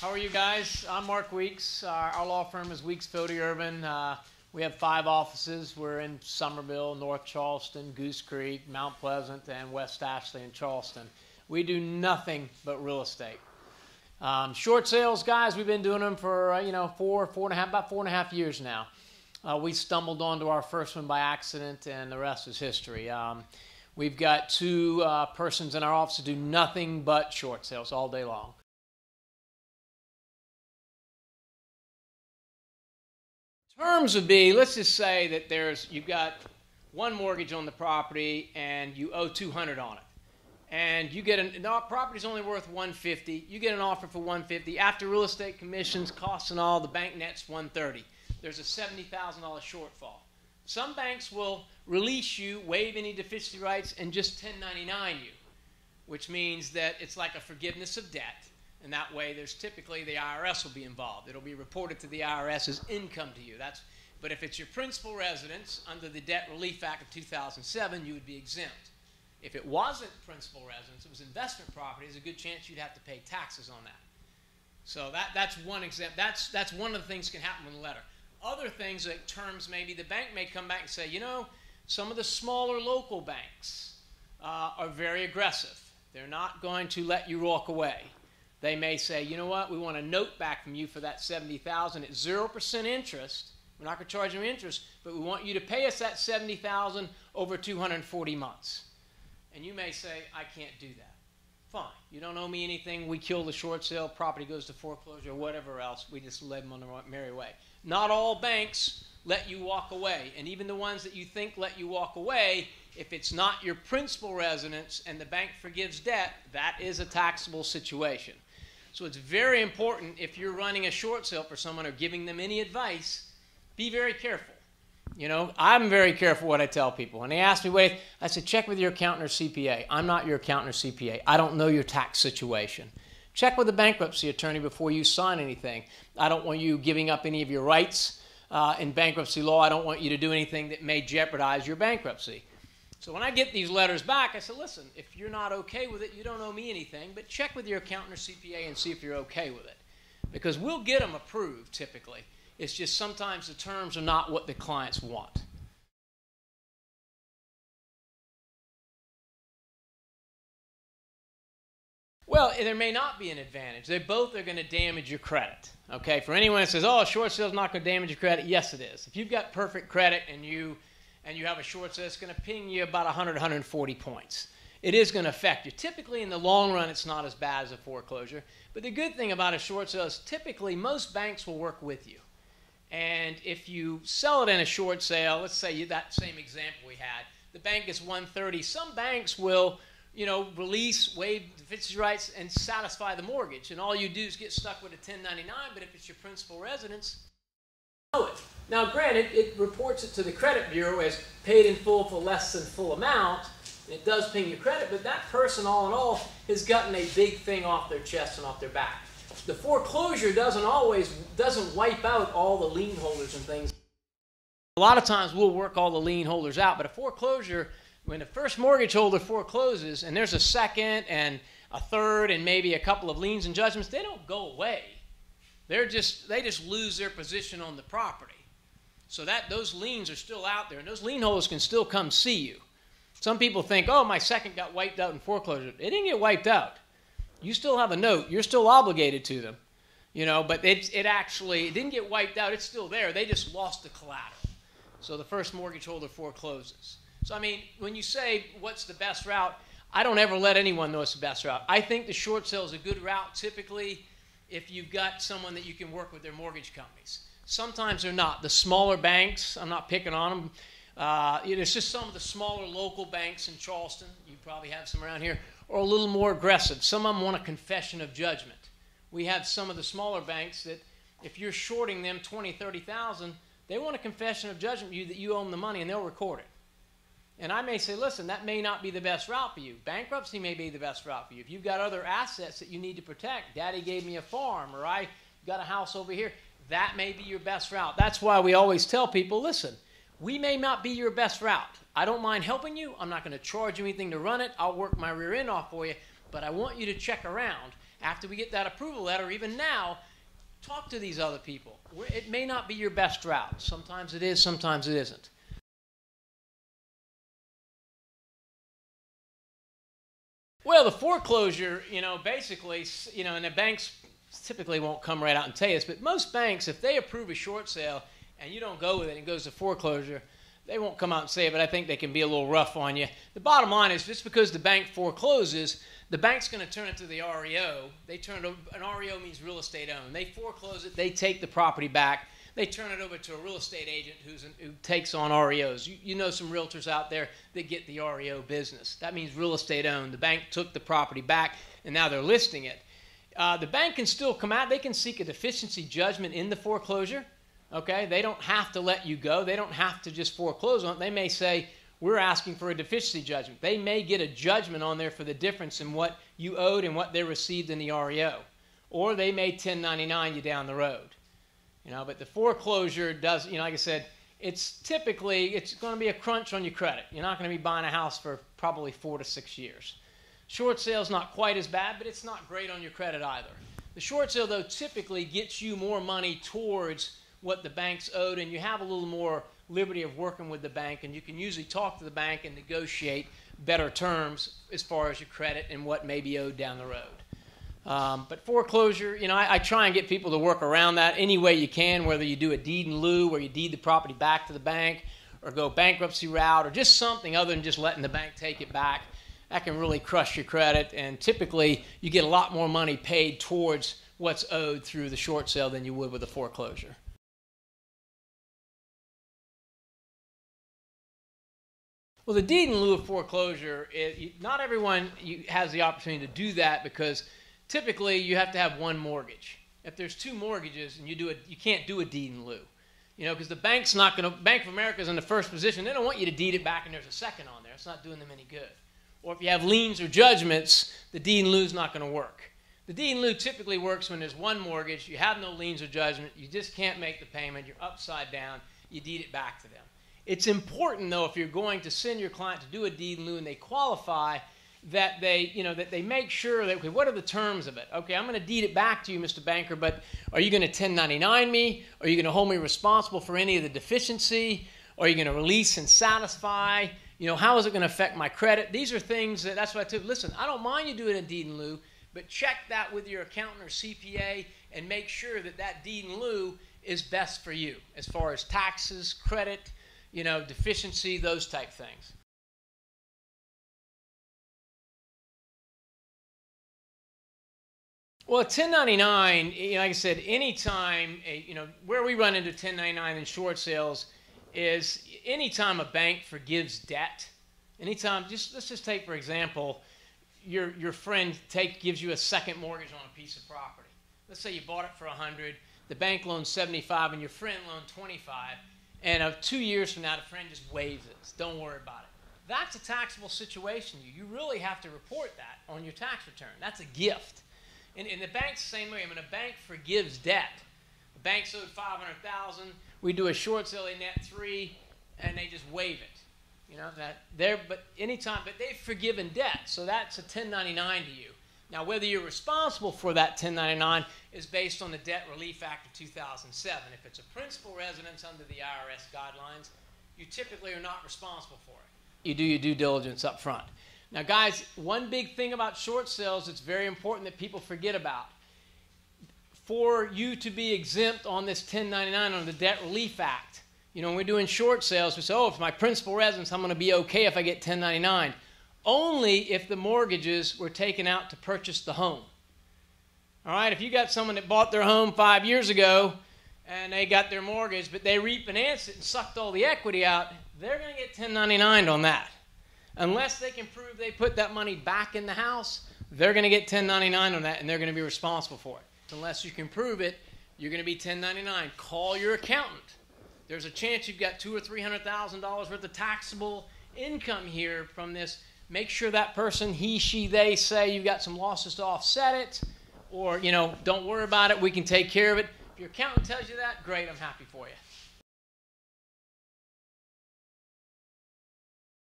How are you guys? I'm Mark Weeks. Our law firm is Weeks Fielding Urban. We have 5 offices. We're in Somerville, North Charleston, Goose Creek, Mount Pleasant, and West Ashley and Charleston. We do nothing but real estate. Short sales, guys, we've been doing them for about 4.5 years now. We stumbled onto our first one by accident, and the rest is history. We've got 2 persons in our office who do nothing but short sales all day long. Terms would be, let's just say that you've got 1 mortgage on the property and you owe $200 on it. And you get the property's only worth $150. You get an offer for $150. After real estate commissions, costs and all, the bank nets $130. There's a $70,000 shortfall. Some banks will release you, waive any deficiency rights, and just 1099 you, which means that it's like a forgiveness of debt. And that way, there's typically the IRS will be involved. It'll be reported to the IRS as income to you. But if it's your principal residence under the Debt Relief Act of 2007, you would be exempt. If it wasn't principal residence, it was investment property, there's a good chance you'd have to pay taxes on that. So that's one exempt. That's one of the things that can happen with a letter. Other things, like terms, maybe the bank may come back and say, you know, some of the smaller local banks are very aggressive. They're not going to let you walk away. They may say, you know what, we want a note back from you for that $70,000 at 0% interest. We're not going to charge them interest, but we want you to pay us that $70,000 over 240 months. And you may say, I can't do that. Fine. You don't owe me anything. We kill the short sale, property goes to foreclosure, or whatever else. We just let them on the merry way. Not all banks let you walk away. And even the ones that you think let you walk away, if it's not your principal residence and the bank forgives debt, that is a taxable situation. So it's very important if you're running a short sale for someone or giving them any advice, be very careful. You know, I'm very careful what I tell people. When they ask me, wait, I said, check with your accountant or CPA. I'm not your accountant or CPA. I don't know your tax situation. Check with the bankruptcy attorney before you sign anything. I don't want you giving up any of your rights in bankruptcy law. I don't want you to do anything that may jeopardize your bankruptcy. So when I get these letters back, I said, listen, if you're not okay with it, you don't owe me anything, but check with your accountant or CPA and see if you're okay with it. Because we'll get them approved typically. It's just sometimes the terms are not what the clients want. Well, there may not be an advantage. They both are going to damage your credit. Okay, for anyone that says, oh, short sale is not going to damage your credit, yes, it is. If you've got perfect credit and you have a short sale, it's going to ping you about 100, 140 points. It is going to affect you. Typically, in the long run, it's not as bad as a foreclosure. But the good thing about a short sale is typically most banks will work with you. And if you sell it in a short sale, let's say that same example we had, the bank is 130. Some banks will, release, waive deficiency rights, and satisfy the mortgage. And all you do is get stuck with a 1099. But if it's your principal residence, know it. Now, granted, it reports it to the credit bureau as paid in full for less than full amount. It does ping your credit, but that person, all in all, has gotten a big thing off their chest and off their back. The foreclosure doesn't wipe out all the lien holders and things. A lot of times we'll work all the lien holders out, but a foreclosure, when the first mortgage holder forecloses and there's a second and a third and maybe a couple of liens and judgments, they don't go away. They just lose their position on the property. So those liens are still out there, and those lien holders can still come see you. Some people think, oh, my second got wiped out in foreclosure. It didn't get wiped out. You still have a note. You're still obligated to them. But it didn't get wiped out. It's still there. They just lost the collateral. So the first mortgage holder forecloses. So, when you say what's the best route, I don't ever let anyone know it's the best route. I think the short sale is a good route typically if you've got someone that you can work with their mortgage companies. Sometimes they're not. The smaller banks, I'm not picking on them. It's just some of the smaller local banks in Charleston, you probably have some around here, are a little more aggressive. Some of them want a confession of judgment. We have some of the smaller banks that if you're shorting them $20,000, $30,000, they want a confession of judgment from you that you owe them the money, and they'll record it. And I may say, listen, that may not be the best route for you. Bankruptcy may be the best route for you. If you've got other assets that you need to protect, Daddy gave me a farm, or I got a house over here, that may be your best route. That's why we always tell people, listen, we may not be your best route. I don't mind helping you. I'm not going to charge you anything to run it. I'll work my rear end off for you, but I want you to check around. after we get that approval letter, even now, talk to these other people. It may not be your best route. Sometimes it is, sometimes it isn't. Well, the foreclosure, basically, and the banks typically won't come right out and tell you this, but most banks, if they approve a short sale and you don't go with it and it goes to foreclosure, they won't come out and say it, but I think they can be a little rough on you. The bottom line is just because the bank forecloses, the bank's going to turn it to the REO. An REO means real estate owned. They foreclose it, they take the property back, they turn it over to a real estate agent who takes on REOs. You know some realtors out there that get the REO business. That means real estate owned. The bank took the property back, and now they're listing it. The bank can still come out. They can seek a deficiency judgment in the foreclosure. Okay? They don't have to let you go. They don't have to just foreclose on it. They may say, we're asking for a deficiency judgment. They may get a judgment on there for the difference in what you owed and what they received in the REO. Or they may 1099 you down the road. But the foreclosure does, like I said, it's going to be a crunch on your credit. You're not going to be buying a house for probably 4 to 6 years. Short sale's not quite as bad, but it's not great on your credit either. The short sale, though, typically gets you more money towards what the bank's owed, and you have a little more liberty of working with the bank, and you can usually talk to the bank and negotiate better terms as far as your credit and what may be owed down the road. But foreclosure, I try and get people to work around that any way you can, whether you do a deed in lieu where you deed the property back to the bank or go bankruptcy route or just something other than just letting the bank take it back. That can really crush your credit, and typically you get a lot more money paid towards what's owed through the short sale than you would with a foreclosure. Well, the deed in lieu of foreclosure, not everyone has the opportunity to do that because typically you have to have one mortgage. If there's 2 mortgages and you can't do a deed in lieu. Because the bank's not going to, Bank of America is in the first position. They don't want you to deed it back and there's a second on there. It's not doing them any good. Or if you have liens or judgments, the deed in lieu is not going to work. The deed in lieu typically works when there's one mortgage, you have no liens or judgment, you just can't make the payment, you're upside down, you deed it back to them. It's important, though, if you're going to send your client to do a deed in lieu and they qualify, that they make sure that, okay, what are the terms of it? Okay, I'm going to deed it back to you, Mr. Banker, but are you going to 1099 me? Are you going to hold me responsible for any of the deficiency? Are you going to release and satisfy? How is it going to affect my credit? These are things that's what I tell you. Listen, I don't mind you doing a deed in lieu, but check that with your accountant or CPA and make sure that deed in lieu is best for you as far as taxes, credit, deficiency, those type things. Well, a 1099, like I said, anytime, where we run into 1099 in short sales is anytime a bank forgives debt, anytime, let's just take, for example, your friend gives you a second mortgage on a piece of property. Let's say you bought it for $100, the bank loans $75, and your friend loaned $25, and 2 years from now, the friend just waives it. Don't worry about it. That's a taxable situation. You really have to report that on your tax return. That's a gift. And the bank's the same way. A bank forgives debt. The bank's owed $500,000. We do a short sale, they net $3, and they just waive it. But they've forgiven debt, so that's a 1099 to you. Now, whether you're responsible for that 1099 is based on the Debt Relief Act of 2007. If it's a principal residence under the IRS guidelines, you typically are not responsible for it. You do your due diligence up front. Now, guys, one big thing about short sales that's very important that people forget about. For you to be exempt on this 1099 on the Debt Relief Act, when we're doing short sales, we say, if my principal residence, I'm going to be okay if I get 1099. Only if the mortgages were taken out to purchase the home. All right, if you got someone that bought their home 5 years ago and they got their mortgage, but they refinanced it and sucked all the equity out, they're going to get 1099 on that. Unless they can prove they put that money back in the house, they're going to get 1099 on that, and they're going to be responsible for it. Unless you can prove it, you're going to be 1099. Call your accountant. There's a chance you've got $200,000 or $300,000 worth of taxable income here from this. Make sure that person, he, she, they say you've got some losses to offset it, or, don't worry about it. We can take care of it. If your accountant tells you that, great, I'm happy for you.